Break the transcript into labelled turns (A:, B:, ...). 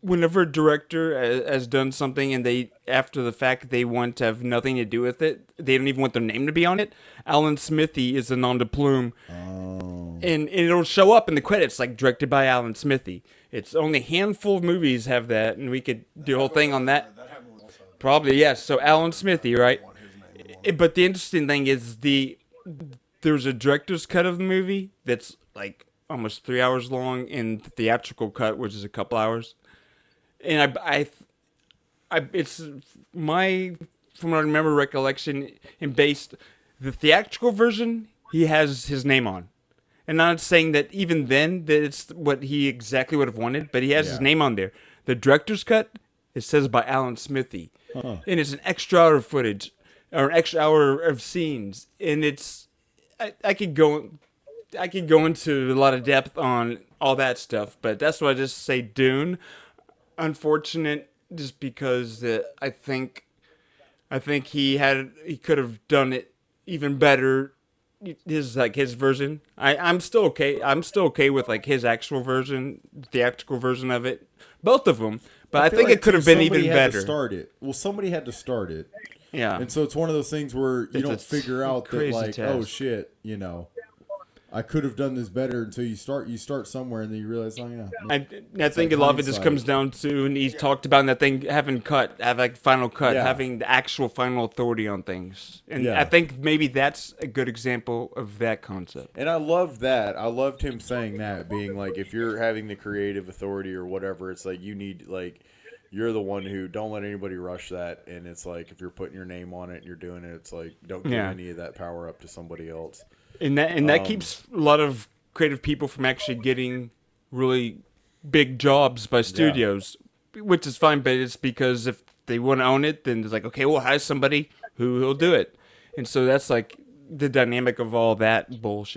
A: whenever a director has done something and they, after the fact, they want to have nothing to do with it, they don't even want their name to be on it. Alan Smithy is a nom de plume,
B: Oh,
A: and it'll show up in the credits like directed by Alan Smithy. It's only a handful of movies have that, and we could do a whole thing on that.
C: That happened with also.
A: Probably yes. So Alan Smithy, right?
C: Want his name
A: But the interesting thing is there's a director's cut of the movie that's like almost 3 hours long, and the theatrical cut, which is a couple hours. And it's my, from what I remember recollection, and based the theatrical version, he has his name on. And I'm not saying that even then that it's what he exactly would have wanted, but he has his
B: yeah.
A: name on there. The director's cut, it says by Alan Smithy,
B: Huh.
A: and it's an extra hour of footage or an extra hour of scenes, and it's I could go. I could go into a lot of depth on all that stuff, but that's why I just say Dune. Unfortunate, just because I think he could have done it even better. His version. I'm still okay. I'm still okay with like his actual version, the theatrical version of it, both of them. But I
B: feel
A: think
B: like,
A: it could
B: too,
A: have been
B: somebody
A: even
B: had to
A: better.
B: start it. Well, somebody had to start it,
A: Yeah.
B: and so it's one of those things where you
A: It's
B: don't
A: a
B: figure out that
A: crazy
B: like, oh
A: task.
B: shit, I could have done this better until you start somewhere and then you realize, oh yeah,
A: I think
B: like
A: a lot of it just
B: hindsight.
A: comes down to, and he talked about that thing having like final cut,
B: Yeah.
A: having the actual final authority on things. And
B: Yeah.
A: I think maybe that's a good example of that concept.
B: And I loved that. I loved him saying that, being like, if you're having the creative authority or whatever, it's like you need like you're the one who don't let anybody rush that. And it's like if you're putting your name on it and you're doing it, it's like don't give
A: Yeah.
B: any of that power up to somebody else.
A: And that keeps a lot of creative people from actually getting really big jobs by studios, which is fine. But it's because if they want to own it, then it's like, okay, we'll hire somebody who will do it. And so that's like the dynamic of all that bullshit.